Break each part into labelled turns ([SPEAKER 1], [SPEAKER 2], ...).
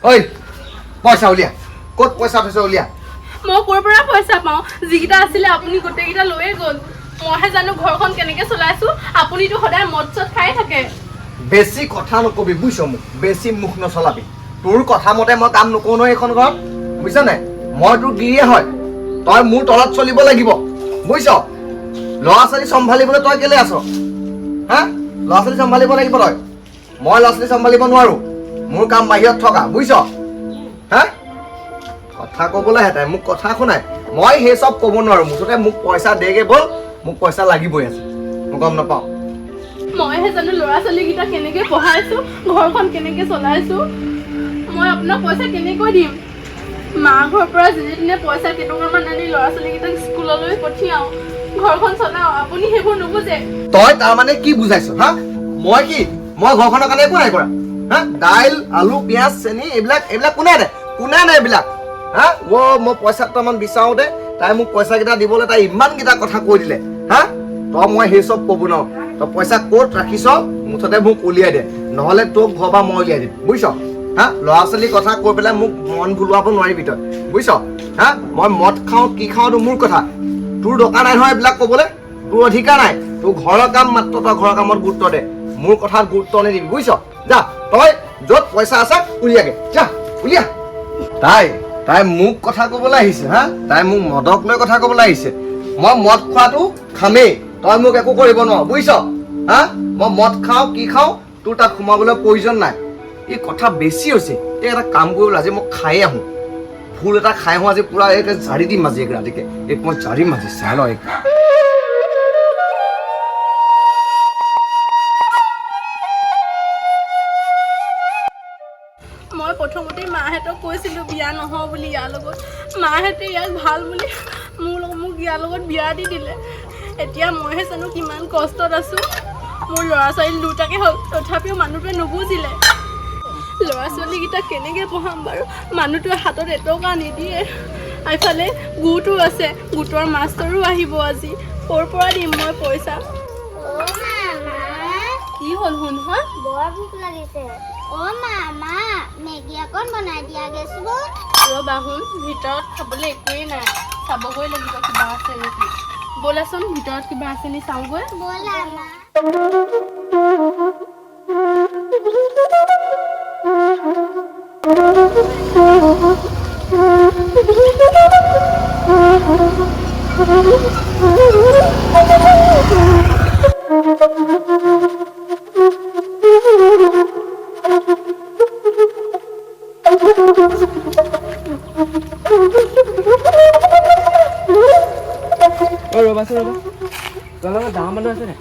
[SPEAKER 1] ঐ পইচা উলিয়া ক'ত পইচা থৈছ উলিয়া
[SPEAKER 2] মই ক'ৰ পৰা পইচা পাওঁ যিকেইটা আছিলে আপুনি গোটেইকেইটা লৈয়ে গ'ল মইহে জানো ঘৰখন কেনেকে চলাইছো আপুনিতো সদায় মদ চদ খাই থাকে
[SPEAKER 1] বেছি কথা নকবি বুজিছ মোক বেছি মুখ নচলাবি তোৰ কথা মতে মই কাম নকৰোঁ নহয় এইখন ঘৰত বুজিছ নাই মই তোৰ গিৰিয়ে হয় তই মোৰ তলত চলিব লাগিব বুজিছ ল'ৰা ছোৱালী চম্ভালিবলৈ তই কেলে আছ হা ল'ৰা ছোৱালী চম্ভালিব লাগিব তই মই ল'ৰা ছোৱালী চম্ভালিব নোৱাৰোঁ মোৰ কাম বাহিৰত থকা বুজিছ হা কথা ক'বলৈ হেঁতাই মোক কথা শুনাই মই সেই চব ক'ব নোৱাৰোঁ মুঠতে মোক পইচা দেগে ব'ল মোক পইচা লাগিবই আছে মই গম নাপাওঁ
[SPEAKER 2] মইহে জানো ল'ৰা ছোৱালীকেইটা কেনেকে পঢ়াইছো ঘৰখন কেনেকে চলাইছো মই আপোনাক পইচা কেনেকৈ দিম মা ঘৰৰ পৰা যিদিনে পইচা কেইটকামান আনি ল'ৰা ছোৱালীকেইটাক স্কুললৈ পঠিয়াওঁ ঘৰখন চলাওঁ আপুনি সেইবোৰ নুবুজে
[SPEAKER 1] তই তাৰমানে কি বুজাইছ হা মই ঘৰখনৰ কাৰণে একো নাই কৰা হা দাইল আলু পিঁয়াজ চেনি এইবিলাক কোনে নাই এইবিলাক হা মই পইচা দুটামান বিচাৰোঁ দে তাই মোক পইচাকেইটা দিবলৈ তাই ইমানকেইটা কথা কৈ দিলে হা তই মই সেই চব ক'ব নোৱাৰোঁ তই পইচা ক'ত ৰাখিছ মুঠতে মোক উলিয়াই দে নহ'লে তোক ঘৰৰ পৰা মই উলিয়াই দিম বুজিছ হা ল'ৰা ছোৱালীৰ কথা কৈ পেলাই মোক মন ভুলুৱাব নোৱাৰিবি তই বুজিছ হা মই মদ খাওঁ কি খাওঁতো মোৰ কথা তোৰ দৰকাৰ নাই নহয় এইবিলাক ক'বলৈ তোৰ অধিকাৰ নাই তোৰ ঘৰৰ কাম মাত্ৰ তই ঘৰৰ কামত গুৰুত্ব দে মোৰ কথাত গুৰুত্ব নিদিবি বুজিছ যা তই য'ত পইচা আছে উলিয়াগে যা উলিয়া তাই মোক কথা ক'বলৈ আহিছে হা তাই মোক মদক লৈ কথা ক'বলৈ আহিছে মই মদ খোৱাটো খামেই তই মোক একো কৰিব নোৱাৰ বুজিছ হা মই মদ খাওঁ কি খাওঁ তোৰ তাত সোমাবলৈ প্ৰয়োজন নাই এই কথা বেছি হৈছে এই এটা কাম কৰিবলৈ আজি মই খাই আহোঁ ফুল এটা খাই আহোঁ আজি পূৰা এই জাৰি দিম আজি ৰাতিকে এই মই জাৰিম আজি চাই ল
[SPEAKER 2] মই প্ৰথমতে মাহঁতক কৈছিলোঁ বিয়া নহওঁ বুলি ইয়াৰ লগত মাহঁতে ইয়াক ভাল বুলি মোক ইয়াৰ লগত বিয়া দি দিলে এতিয়া মইহে জানো কিমান কষ্টত আছোঁ মোৰ ল'ৰা ছোৱালী দুটাকে হ'ল তথাপিও মানুহটোৱে নুবুজিলে ল'ৰা ছোৱালীকেইটা কেনেকৈ পঢ়াম বাৰু মানুহটোৱে হাতত এটকা নিদিয়ে এইফালে গোটো আছে গোটৰ মাষ্টৰো আহিব আজি ক'ৰ পৰা দিম মই পইচা কি হ'ল শুন হা
[SPEAKER 3] বৰ ভোক লাগিছে মা মেগী অকণ বনাই দিয়া গেছোন
[SPEAKER 2] ৰ'বা শুন ভিতৰত খাবলৈ একোৱেই নাই চাবগৈ লাগিব কিবা আছে নেকি ব'লাচোন ভিতৰত কিবা আছে নি চাওঁগৈ
[SPEAKER 3] ব'লা মা
[SPEAKER 4] ৰ'বাচোন তোমাৰ লগত ডাঙৰ মানুহ আছে নাই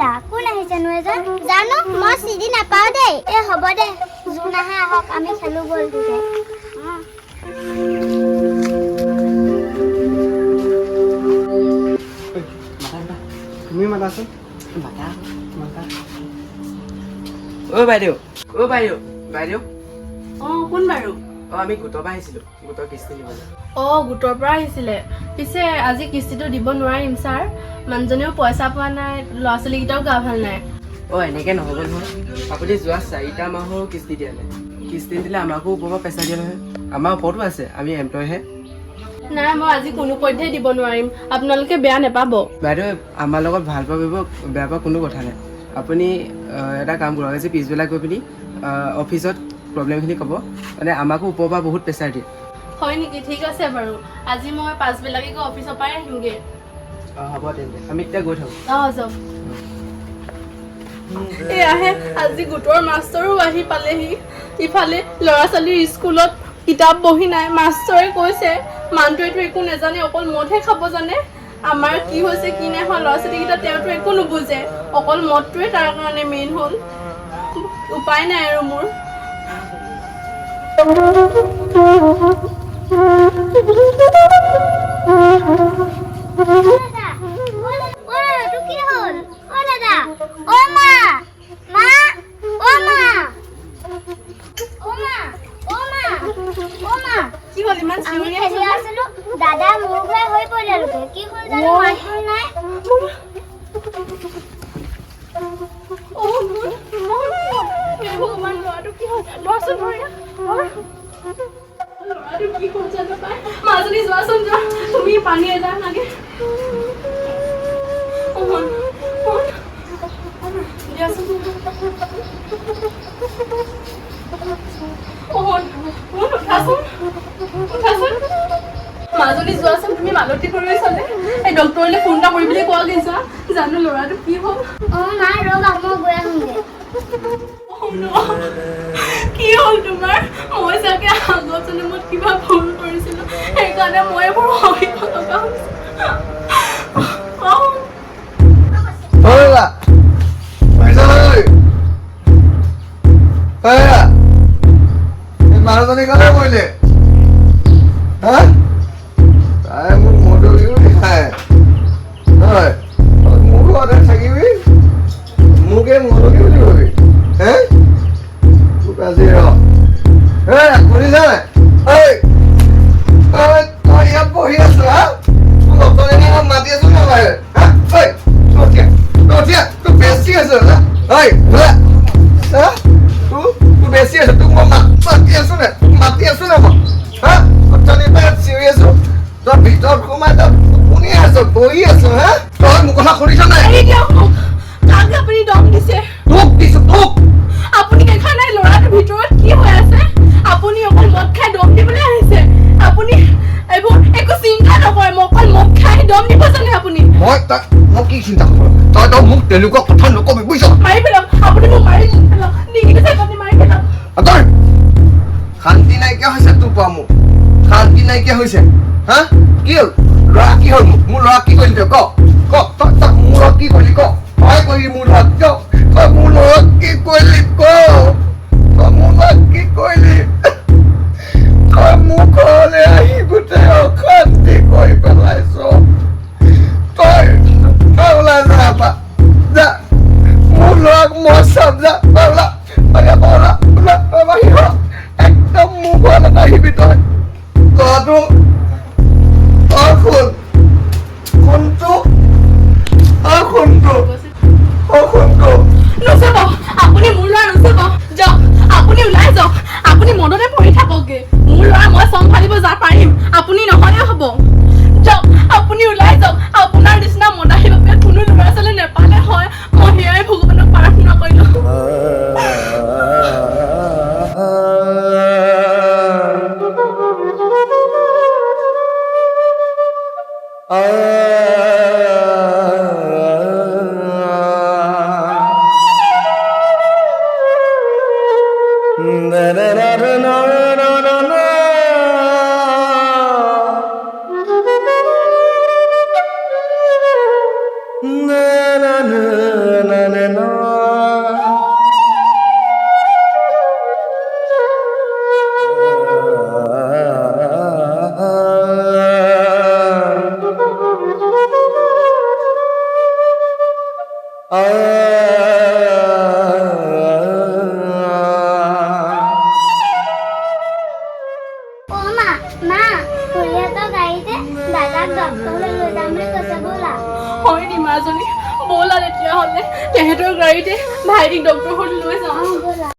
[SPEAKER 3] দাদা কোন আহিছেনো এজন জানো মই চিনি নাপাওঁ দেই হ'ব দে যোন আহে আহক আমি খেলো বল
[SPEAKER 4] তুমি মাতাচোন বাইদেউ
[SPEAKER 2] কোন বাৰু
[SPEAKER 4] আমি গোটৰ পৰা আহিছিলোঁ গোটৰ কিস্তি দিবলৈ
[SPEAKER 2] গোটৰ পৰা আহিছিলে পিছে আজি কিস্তিটো দিব নোৱাৰিম ছাৰ মানুহজনেও পইচা পোৱা নাই ল'ৰা ছোৱালীকেইটাও গা ভাল নাই
[SPEAKER 4] এনেকৈ নহ'ব নহয় আপুনি যোৱা 4টা মাহৰো কিস্তি দিয়া নাই কিস্তি দিলে আমাকো ওপৰৰ পৰা পইচা দিয়া নহয় আমাৰ ওপৰতো আছে আমি এমপ্লয়হে
[SPEAKER 2] নাই মই আজি কোনো পধ্যেই দিব নোৱাৰিম আপোনালোকে বেয়া নাপাব
[SPEAKER 4] বাইদেউ আমাৰ লগত ভাল পাব বেয়া পোৱা কোনো কথা নাই আপুনি এটা কাম কৰক আজি পিছবেলা গৈ পিনি অফিচত প্ৰব্লেমখিনি ক'ব মানে আমাকো ওপৰৰ পৰা বহুত প্ৰেছাৰ দিয়ে
[SPEAKER 2] হয় নেকি ঠিক আছে বাৰু আজি মই পাছবেলাকে গৈ অফিচৰ পৰাই আহিমগৈ
[SPEAKER 4] হ'ব তেন্তে আমি এতিয়া গৈ থাকোঁ
[SPEAKER 2] যাওক আহে আজি গোটৰ মাষ্টৰো আহি পালেহি ইফালে ল'ৰা ছোৱালীৰ স্কুলত কিতাপ বহি নাই মাষ্টৰে কৈছে মানুহটোৱেতো একো নাজানে অকল মদহে খাব জানে আমাৰ কি হৈছে কি নাই হোৱা ল'ৰা ছোৱালীকেইটা তেওঁতো একো নুবুজে অকল মদটোৱে তাৰ কাৰণে মেইন হ'ল উপায় নাই আৰু মোৰ
[SPEAKER 3] দাদা মোৰ ঘৰ হৈ পৰিলে কি হ'ল জানো মানুহ নাই
[SPEAKER 2] হ'ল ল'ৰাচোন ধৰা ল'ৰাটো কি হ'ল জানো পাই মাজনী যোৱাচোন যোৱা তুমি পানী এটা লাগে মাজনী যোৱাচোন তুমি মালতী কৰি চালে এই ডক্টৰলে ফোন এটা কৰিবলৈ কোৱা গৈছা জানো ল'ৰাটো কি হ'ল
[SPEAKER 3] মা ৰ'বা মই গৈ আহোঁগৈ
[SPEAKER 2] কি হ'ল তোমাৰ মই চাগে আগত জন্মত কিবা ভুল কৰিছিলো সেইকাৰণে মই বৰ সহিব লগা হৈছিল
[SPEAKER 1] মানুহজনী কাৰণে মৰিলে হা তাই মোক মধুৰিও খায় হয় মোৰ ঘৰতে থাকিবি মোকে মধুৰি বুলি কবি হে তোক আজি ৰ শুনিছা নাই তই ইয়াত বহি আছো হা মাতি আছো না তোক বেছি আছো তোক বেছি আছো তোক মই মাতি আছো নে মই হা অথনিৰ পৰা চিঞৰি আছো তই ভিতৰত সোমাই তই শুনি আছো বহি আছো হা তই মোৰ কথা শুনিছ নাই
[SPEAKER 2] আপুনি দম দিছে
[SPEAKER 1] তোক দিছো তোক
[SPEAKER 2] আপুনি দেখা নাই ল'ৰাটোৰ ভিতৰত কি হৈ আছে আপুনি অকল মদ খাই দম দিবলৈ আহিছে আপুনি এইবোৰ একো চিন্তা নকৰে মই অকল মদ খাই দম দিব জানে আপুনি
[SPEAKER 1] মই কি চিন্তা কৰোঁ তই মোক তেনেকুৱা কথা নকবি বুজিছ
[SPEAKER 2] মাৰি পেলাওক আপুনি মোক মাৰি পেলাওক ডিঙিটো চেপনি মাৰি পেলাওক
[SPEAKER 1] তই শান্তি নাইকিয়া হৈছে তোৰ পৰা মোৰ শান্তি নাইকিয়া হৈছে হা কি হ'ল ল'ৰা কি হ'ল মোৰ ল'ৰা কি কৰিলি তই ক তই মোৰ ল'ৰা কি কৰিলি ক তই কৰিলি মোৰ ল'ৰা তই মোৰ ল'ৰা কি কৰিলি ক তই মোৰ ল'ৰা কি কৰিলি তই মোৰ ঘৰলৈ আহি গোটেই অশান্তি কৰি পেলাইছ তই ওলাই যা মোৰ ল'ৰাক মই চাম যা বাহিৰ একদম মোৰ ঘৰলৈ নাহিবি তই তইতো তই শুনটো
[SPEAKER 2] নুচুব আপুনি মোৰ ল'ৰা নুচুব যাওক আপুনি ওলাই যাওক আপুনি মনতে পৰি থাককে মোৰ ল'ৰা মই চম্ভালিব যা পাৰিম আপুনি নহ'লে হ'ব যাওক আপুনি ওলাই যাওক আপোনাৰ নিচিনা মদাহী বাবে কোনো ল'ৰা ছোৱালী নেপালে হয় মই সেয়াই ভগৱানক প্ৰাৰ্থনা কৰিলোঁ হয় নি মাজনী ব'লা তেতিয়াহ'লে তেহেঁতৰ গাড়ীতে ভাইটিক ডক্টৰ ঘৰলৈ লৈ যাওঁ